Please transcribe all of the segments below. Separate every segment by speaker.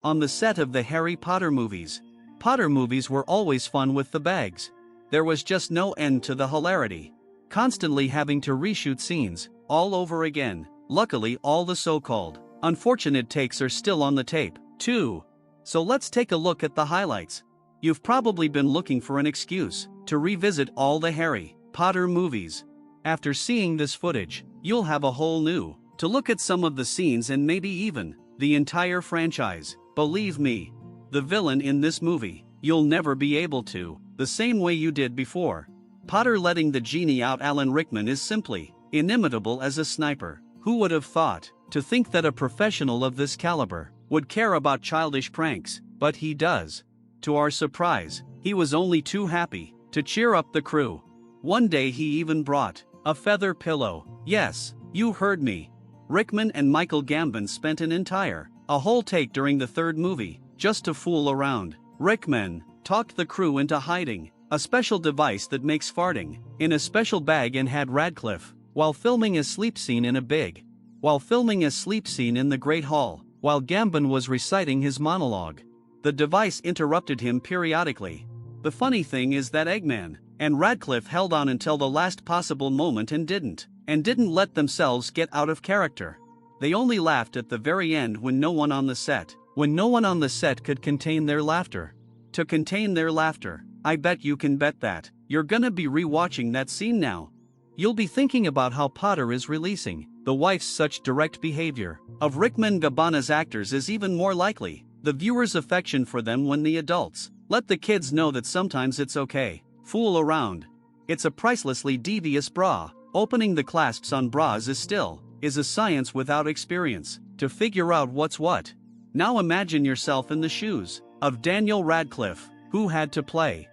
Speaker 1: On the set of the Harry Potter movies. Potter movies were always fun with the bags. There was just no end to the hilarity. Constantly having to reshoot scenes, all over again. Luckily, all the so-called unfortunate takes are still on the tape, too. So let's take a look at the highlights. You've probably been looking for an excuse to revisit all the Harry Potter movies. After seeing this footage, you'll have a whole new to look at some of the scenes and maybe even the entire franchise. Believe me, the villain in this movie, you'll never be able to, the same way you did before. Potter letting the genie out. Alan Rickman is simply inimitable as a sniper. Who would have thought to think that a professional of this caliber would care about childish pranks, but he does. To our surprise, he was only too happy to cheer up the crew. One day he even brought a feather pillow. Yes, you heard me. Rickman and Michael Gambon spent a whole take during the third movie, just to fool around. Rickman talked the crew into hiding a special device that makes farting in a special bag and had Radcliffe, while filming a sleep scene in the Great Hall, while Gambon was reciting his monologue. The device interrupted him periodically. The funny thing is that Eggman and Radcliffe held on until the last possible moment and didn't let themselves get out of character. They only laughed at the very end when no one on the set could contain their laughter. To contain their laughter, I bet you can bet that you're gonna be rewatching that scene now. You'll be thinking about how Potter is releasing the wife's such direct behavior of Rickman. Gambon's actors is even more likely the viewer's affection for them when the adults let the kids know that sometimes it's okay. Fool around. It's a pricelessly devious bra. Opening the clasps on bras is a science without experience to figure out what's what. Now imagine yourself in the shoes of Daniel Radcliffe, who had to play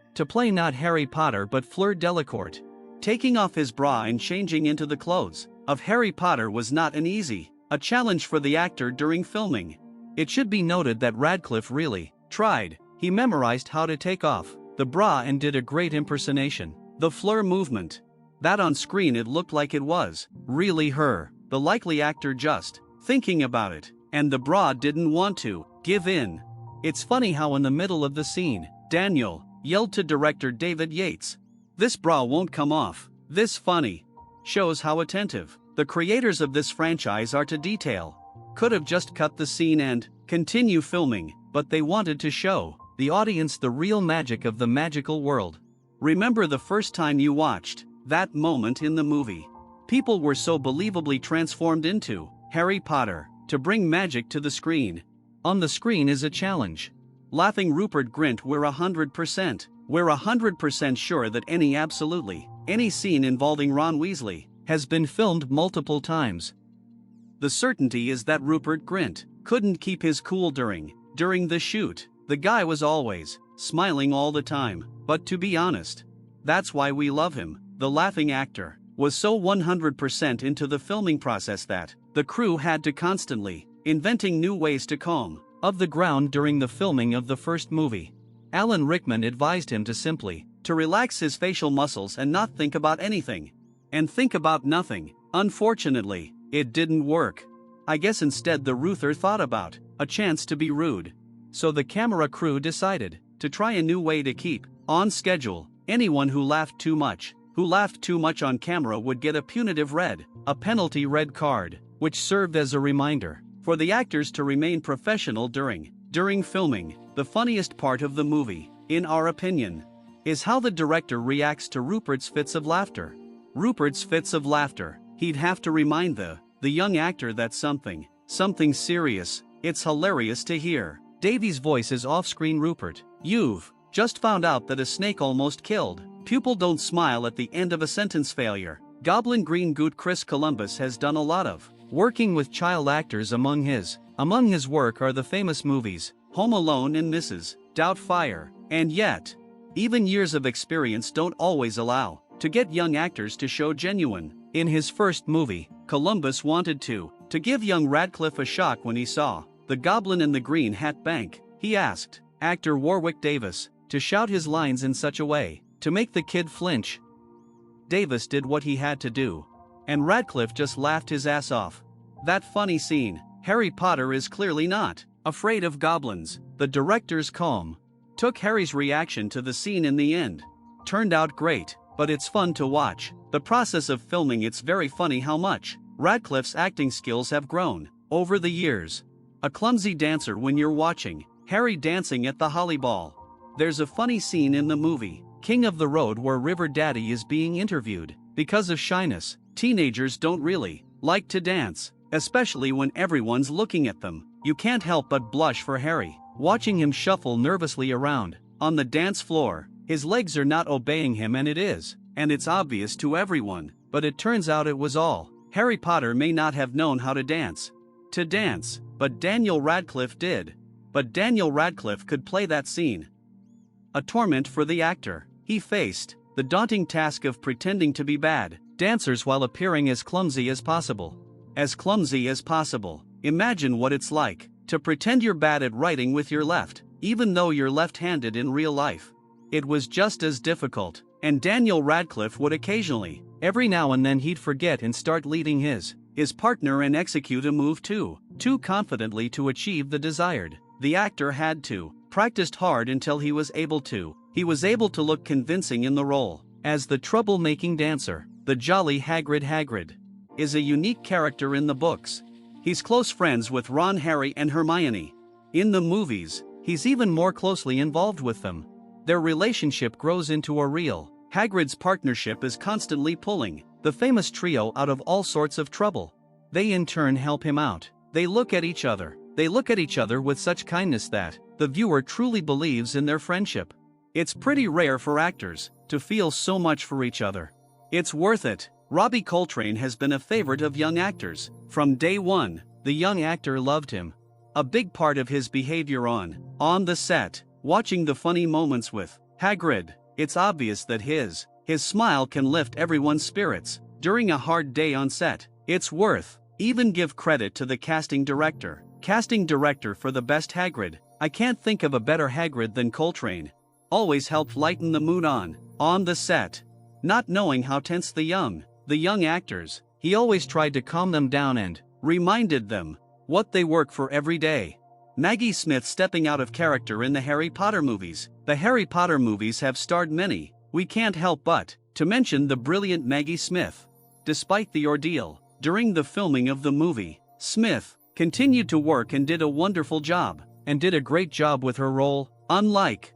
Speaker 1: not Harry Potter but Fleur Delacour. Taking off his bra and changing into the clothes of Harry Potter was not a challenge for the actor during filming. It should be noted that Radcliffe really tried. He memorized how to take off the bra and did a great impersonation. The Fleur movement. That on screen it looked like it was really her, the likely actor just thinking about it, and the bra didn't want to give in. It's funny how in the middle of the scene, Daniel yelled to director David Yates, "This bra won't come off." This funny shows how attentive the creators of this franchise are to detail. Could have just cut the scene and continue filming, but they wanted to show the audience the real magic of the magical world. Remember the first time you watched that moment in the movie? People were so believably transformed into Harry Potter. To bring magic to the screen on the screen is a challenge. Laughing Rupert Grint, we're 100% sure that any scene involving Ron Weasley has been filmed multiple times. The certainty is that Rupert Grint couldn't keep his cool during the shoot. The guy was always smiling all the time, but to be honest, that's why we love him. The laughing actor was so 100% into the filming process that the crew had to constantly inventing new ways to calm of the ground during the filming of the first movie. Alan Rickman advised him to relax his facial muscles and not think about anything. And think about nothing. Unfortunately, it didn't work. I guess instead the Ruther thought about a chance to be rude. So the camera crew decided to try a new way to keep on schedule. Anyone who laughed too much on camera would get a penalty red card, which served as a reminder for the actors to remain professional during filming. The funniest part of the movie, in our opinion, is how the director reacts to Rupert's fits of laughter. He'd have to remind the young actor that something serious. It's hilarious to hear Davy's voice is off-screen. Rupert, you've just found out that a snake almost killed. Pupil don't smile at the end of a sentence. Failure. Goblin Green Goot. Chris Columbus has done a lot of working with child actors. Among his work are the famous movies Home Alone and Mrs. Doubtfire. And yet, even years of experience don't always allow to get young actors to show genuine. In his first movie, Columbus wanted to give young Radcliffe a shock when he saw the Goblin in the Green Hat Bank. He asked actor Warwick Davis to shout his lines in such a way to make the kid flinch. Davis did what he had to do, and Radcliffe just laughed his ass off. That funny scene. Harry Potter is clearly not Afraid of goblins. The director's calm took Harry's reaction to the scene in the end. Turned out great, but it's fun to watch. The process of filming, it's very funny how much Radcliffe's acting skills have grown over the years. A clumsy dancer when you're watching Harry dancing at the Holly Ball. There's a funny scene in the movie King of the Road where River Daddy is being interviewed. Because of shyness, teenagers don't really like to dance, especially when everyone's looking at them. You can't help but blush for Harry, watching him shuffle nervously around on the dance floor. His legs are not obeying him, and it's obvious to everyone, but it turns out it was all. Harry Potter may not have known how to dance, but Daniel Radcliffe did. But Daniel Radcliffe could play that scene. A torment for the actor. He faced the daunting task of pretending to be bad dancers while appearing as clumsy as possible. As clumsy as possible. Imagine what it's like to pretend you're bad at writing with your left, even though you're left-handed in real life. It was just as difficult, and Daniel Radcliffe would occasionally, every now and then he'd forget and start leading his partner and execute a move too confidently to achieve the desired. The actor had to practiced hard until he was able to look convincing in the role. As the troublemaking dancer, the jolly Hagrid is a unique character in the books. He's close friends with Ron, Harry, and Hermione. In the movies, he's even more closely involved with them. Their relationship grows into a real. Hagrid's partnership is constantly pulling the famous trio out of all sorts of trouble. They in turn help him out. They look at each other with such kindness that the viewer truly believes in their friendship. It's pretty rare for actors to feel so much for each other. It's worth it. Robbie Coltrane has been a favorite of young actors. From day one, the young actor loved him. A big part of his behavior on the set, watching the funny moments with Hagrid, it's obvious that his smile can lift everyone's spirits during a hard day on set. It's worth even give credit to the casting director for the best Hagrid. I can't think of a better Hagrid than Coltrane. Always helped lighten the mood on the set. Not knowing how tense the young actors, he always tried to calm them down and reminded them what they work for every day. Maggie Smith stepping out of character in the Harry Potter movies. The Harry Potter movies have starred many. We can't help but to mention the brilliant Maggie Smith. Despite the ordeal during the filming of the movie, Smith continued to work and did a wonderful job, and did a great job with her role. Unlike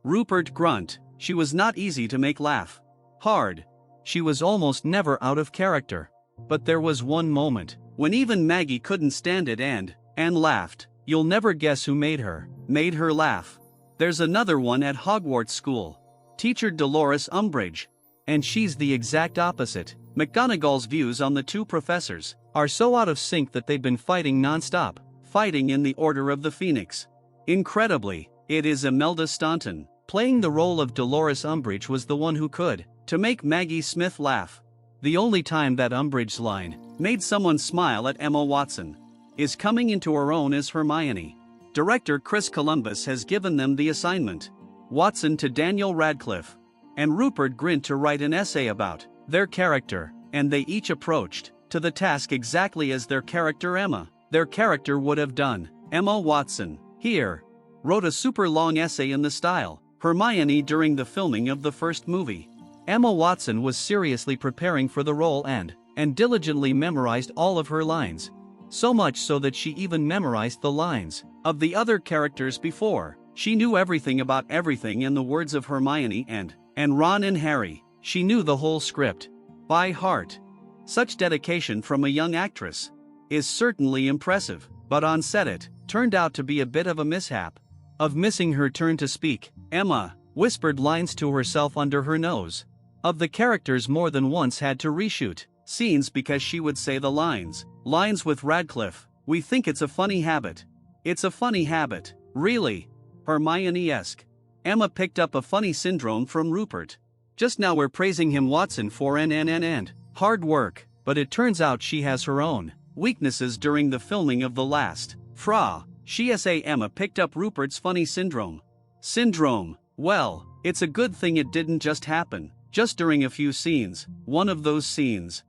Speaker 1: Rupert Grint, she was not easy to make laugh hard. She was almost never out of character. But there was one moment when even Maggie couldn't stand it and laughed. You'll never guess who made her laugh. There's another one at Hogwarts School. Teacher Dolores Umbridge. And she's the exact opposite. McGonagall's views on the two professors are so out of sync that they've been fighting non-stop. Fighting in the Order of the Phoenix. Incredibly, it is Imelda Staunton. Playing the role of Dolores Umbridge was the one who could to make Maggie Smith laugh. The only time that Umbridge's line made someone smile at Emma Watson is coming into her own as Hermione. Director Chris Columbus has given them the assignment. Watson to Daniel Radcliffe and Rupert Grint to write an essay about their character, and they each approached to the task exactly as their character would have done. Emma Watson wrote a super long essay in the style Hermione during the filming of the first movie. Emma Watson was seriously preparing for the role and diligently memorized all of her lines. So much so that she even memorized the lines of the other characters before. She knew everything about everything in the words of Hermione and Ron and Harry. She knew the whole script by heart. Such dedication from a young actress is certainly impressive, but on set it turned out to be a bit of a mishap. Of missing her turn to speak, Emma whispered lines to herself under her nose. Of the characters more than once had to reshoot scenes because she would say the lines with Radcliffe. We think it's a funny habit. It's a funny habit, really. Hermione-esque. Emma picked up a funny syndrome from Rupert. Just now we're praising him Watson for and hard work, but it turns out she has her own weaknesses during the filming of the last She say Emma picked up Rupert's funny syndrome. Well, it's a good thing it didn't just happen just during a few scenes. One of those scenes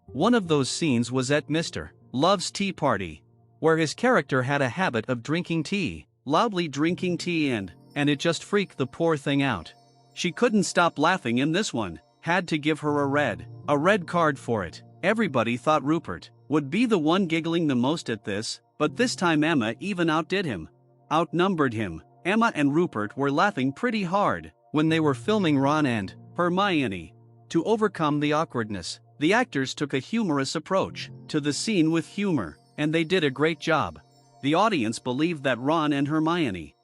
Speaker 1: was at Mr. Love's tea party. where his character had a habit of drinking tea, loudly drinking tea and it just freaked the poor thing out. She couldn't stop laughing in this one, had to give her a red card for it. Everybody thought Rupert would be the one giggling the most at this, but this time Emma even outdid him. Outnumbered him. Emma and Rupert were laughing pretty hard when they were filming Ron and Hermione. To overcome the awkwardness, the actors took a humorous approach to the scene with humor, and they did a great job. The audience believed that Ron and Hermione,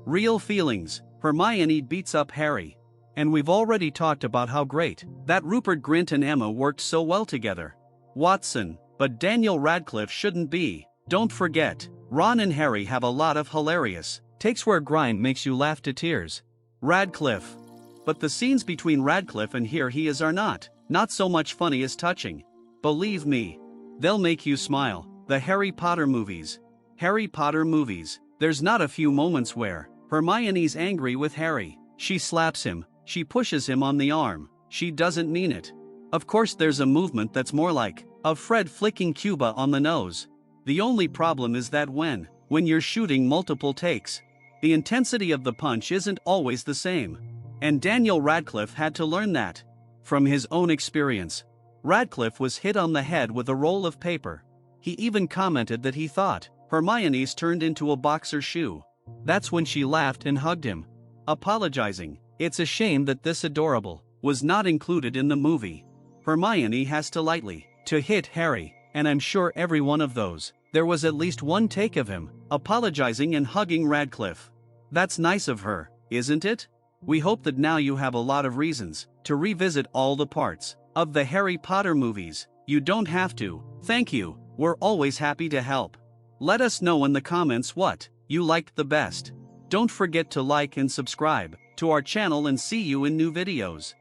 Speaker 1: real feelings, Hermione beats up Harry. And we've already talked about how great that Rupert Grint and Emma worked so well together. Watson, but Daniel Radcliffe shouldn't be. Don't forget, Ron and Harry have a lot of hilarious takes where Grind makes you laugh to tears. Radcliffe. But the scenes between Radcliffe and Here He Is are not so much funny as touching. Believe me, they'll make you smile. The Harry Potter movies. There's not a few moments where Hermione's angry with Harry. She slaps him, she pushes him on the arm, she doesn't mean it. Of course there's a movement that's more like of Fred flicking Cuba on the nose. The only problem is that when you're shooting multiple takes, the intensity of the punch isn't always the same. And Daniel Radcliffe had to learn that from his own experience. Radcliffe was hit on the head with a roll of paper. He even commented that he thought Hermione's turned into a boxer shoe. That's when she laughed and hugged him, apologizing. It's a shame that this adorable was not included in the movie. Hermione has to lightly to hit Harry, and I'm sure every one of those, there was at least one take of him apologizing and hugging Radcliffe. That's nice of her, isn't it? We hope that now you have a lot of reasons to revisit all the parts of the Harry Potter movies. You don't have to. Thank you, we're always happy to help. Let us know in the comments what you liked the best. Don't forget to like and subscribe to our channel and see you in new videos.